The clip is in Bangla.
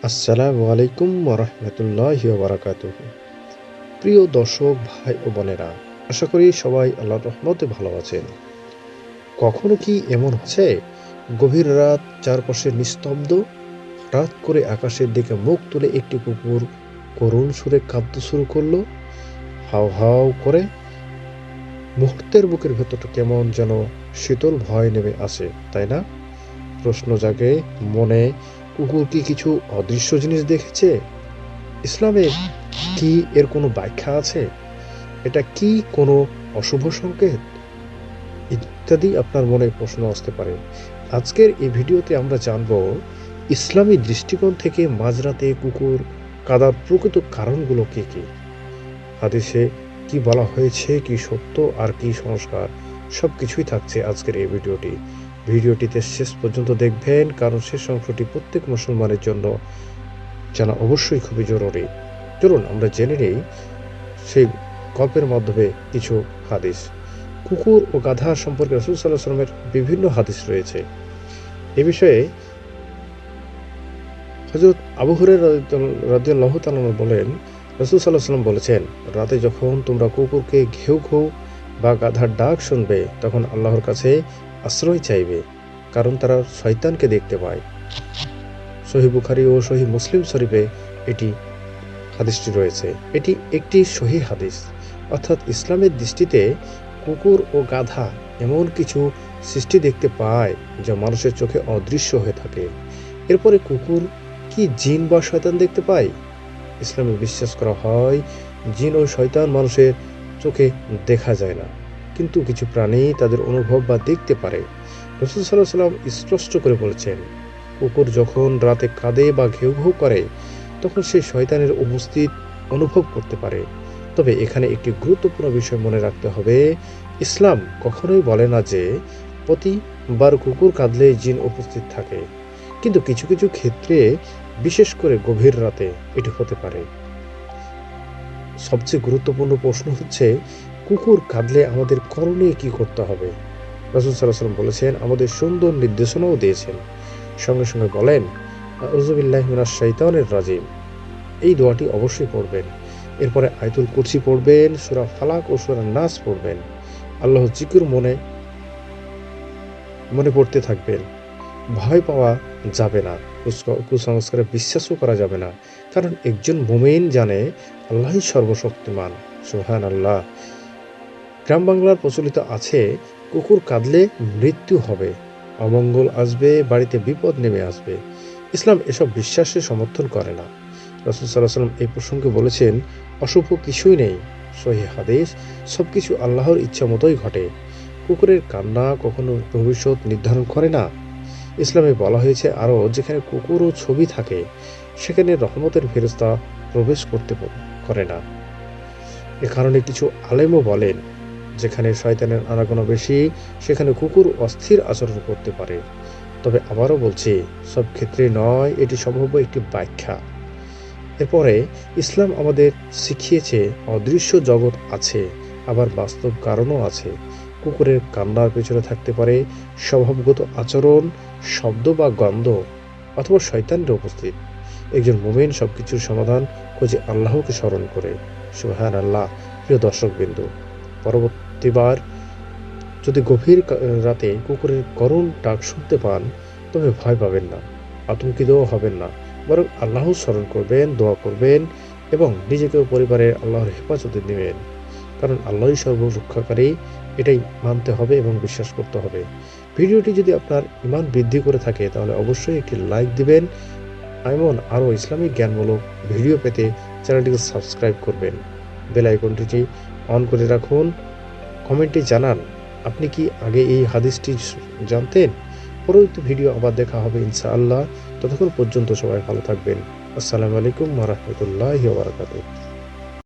আসসালামু আলাইকুম ওয়া রাহমাতুল্লাহি ওয়া বারাকাতুহু। প্রিয় দর্শক ভাই ও বোনেরা, আশা করি সবাই আল্লাহর রহমতে ভালো আছেন। কখনো কি এমন হচ্ছে গভীর রাত, চারপাশে নিস্তব্ধ, হঠাৎ করে আকাশের দিকে মুখ তুলে একটি কুকুর করুণ সুরে কাঁদতে শুরু করলো, হাউ হাউ করে। মুহূর্তের বুকের ভেতরটা কেমন যেন শীতল ভয় নেমে আসে, তাই না? প্রশ্ন জাগে মনে, কুকুর কি কিছু অদৃশ্য জিনিস দেখেছে? ইসলামে কি এর কোনো ব্যাখ্যা আছে? এটা কি কোনো অশুভ সংকেত? ইত্যাদি আপনার মনে প্রশ্ন আসতে পারে। আজকের এই ভিডিওতে আমরা জানব ইসলামী দৃষ্টিকোণ থেকে মাঝরাতে কুকুর কাদার প্রকৃত কারণগুলো কি কি, হাদিসে কি বলা হয়েছে, কি সত্য আর কি সংস্কার, সবকিছুই থাকছে আজকের এই ভিডিওটিতে শেষ পর্যন্ত দেখবেন, কারণ শেষ অংশটি প্রত্যেক মুসলমানের জন্য জানা অবশ্যই খুবই জরুরি। চলুন আমরা জেনে নেই সেই গল্পের মাধ্যমে কিছু হাদিস। কুকুর ও গাধা সম্পর্কে রাসূল সাল্লাল্লাহু আলাইহি ওয়াসাল্লামের বিভিন্ন হাদিস রয়েছে। এ বিষয়ে হযরত আবু হুরায়রা রাদিয়াল্লাহু তাআলা বলেন, রাসূল সাল্লাল্লাহু আলাইহি ওয়াসাল্লাম বলেছেন, রাতে যখন তোমরা কুকুরকে ঘেউ ঘেউ বা গাধার ডাক শুনবে, তখন আল্লাহর কাছে আশ্রয় চাইবে, কারণ তারা শয়তানকে দেখতে পায়। সহিহ বুখারী ও সহিহ মুসলিম শরীফে এটি হাদিসটি রয়েছে। এটি একটি সহিহ হাদিস, অর্থাৎ ইসলামের দৃষ্টিতে কুকুর ও গাধা এমন কিছু সৃষ্টি দেখতে পায় যা মানুষের চোখে অদৃশ্য হয়ে থাকে। এরপরে কুকুর কি জিন বা শয়তান দেখতে পায়? ইসলামে বিশ্বাস করা হয় জিন ও শয়তান মানুষের চোখে দেখা যায় না, কিন্তু কিছু প্রাণী তাদের অনুভব বা দেখতে পারে। রাসূল সাল্লাল্লাহু আলাইহি ওয়াসাল্লাম স্পষ্ট করে বলেছেন, কুকুর যখন রাতে কাঁদে বা ঘেউ ঘেউ করে, তখন সে শয়তানের উপস্থিত অনুভব করতে পারে। তবে এখানে একটি গুরুত্বপূর্ণ বিষয় মনে রাখতে হবে, ইসলাম কখনোই বলে না যে প্রতিবার কুকুর কাঁদলে জিন উপস্থিত থাকে, কিন্তু কিছু কিছু ক্ষেত্রে, বিশেষ করে গভীর রাতে, এটি হতে পারে। সবচেয়ে গুরুত্বপূর্ণ প্রশ্ন হচ্ছে, কুকুর কাঁদলে আমাদের করণীয় কি করতে হবে? রাসূল সাল্লাল্লাহু আলাইহি ওয়াসাল্লাম বলেছেন, আমাদের সুন্দর নির্দেশনাও দিয়েছেন। সঙ্গে সঙ্গে বলেন, আউযু বিল্লাহি মিনাশ শাইতানির রাজিম, এই দোয়াটি অবশ্যই পড়বেন। এরপরে আয়াতুল কুরসি পড়বেন, সূরা ফালাক ও সূরা নাস পড়বেন। আল্লাহর জিকির মনে মনে পড়তে থাকবেন। ভয় পাওয়া যাবে না, কুসংস্কারে বিশ্বাসও করা যাবে না, কারণ একজন মুমিন জানে আল্লাহই সর্বশক্তিমান। সুবহানাল্লাহ। গ্রাম বাংলার প্রচলিত আছে, কুকুর কাঁদলে মৃত্যু হবে, অমঙ্গল আসবে, বাড়িতে বিপদ নেমে আসবে। ইসলাম এসব বিশ্বাসের সমর্থন করে না। রাসূল সাল্লাল্লাহু আলাইহি ওয়াসাল্লাম এই প্রসঙ্গে বলেছেন, অশুভ কিছুই নেই, সহিহ হাদিস, সবকিছু আল্লাহর ইচ্ছা মতোই ঘটে। কুকুরের কান্না কখনো ভবিষ্যৎ নির্ধারণ করে না। ইসলামে বলা হয়েছে আরও, যেখানে কুকুর ও ছবি থাকে সেখানে রহমতের ফেরেশতা প্রবেশ করতে করে না। এ কারণে কিছু আলেমও বলেন, যেখানে শয়তানের আনাগোনা বেশি সেখানে কুকুর অস্থির আচরণ করতে পারে। তবে আবারও বলছি, সব ক্ষেত্রে নয়, এটি সম্ভব একটি ব্যাখ্যা। এরপরে ইসলাম আমাদের শিখিয়েছে অদৃশ্য জগৎ আছে, আবার বাস্তব কারণও আছে। কুকুরের কান্নার পেছনে থাকতে পারে স্বভাবগত আচরণ, শব্দ বা গন্ধ, অথবা শয়তানের উপস্থিত। একজন মুমিন সবকিছুর সমাধান খুঁজে আল্লাহকে স্মরণ করে। সুবহানাল্লাহ। প্রিয় দর্শকবৃন্দ, পরবর্তীবার যদি গভীর রাতে কুকুরের করুণ ডাক শুনতে পান, তবে ভয় পাবেন না, আতঙ্কিতও হবেন না, বরং আল্লাহ স্মরণ করবেন, দোয়া করবেন এবং নিজেকে ও পরিবারের আল্লাহর হেফাজতে নেবেন, কারণ আল্লাহই সর্বরক্ষাকারী। এটাই মানতে হবে এবং বিশ্বাস করতে হবে। ভিডিওটি যদি আপনার ঈমান বৃদ্ধি করে থাকে, তাহলে অবশ্যই একটি লাইক দিবেন। এমন আরও ইসলামিক জ্ঞানমূলক ভিডিও পেতে চ্যানেলটিকে সাবস্ক্রাইব করবেন। বেল আইকনটি অন করে রাখুন। কমেন্টে জানান, আপনি কি আগে এই হাদিসটি জানতেন? পরবর্তী ভিডিও আবার দেখা হবে ইনশাআল্লাহ। ততক্ষণ পর্যন্ত সবাই ভালো থাকবেন। আসসালামু আলাইকুম ওয়া রাহমাতুল্লাহি ওয়া বারাকাতুহু।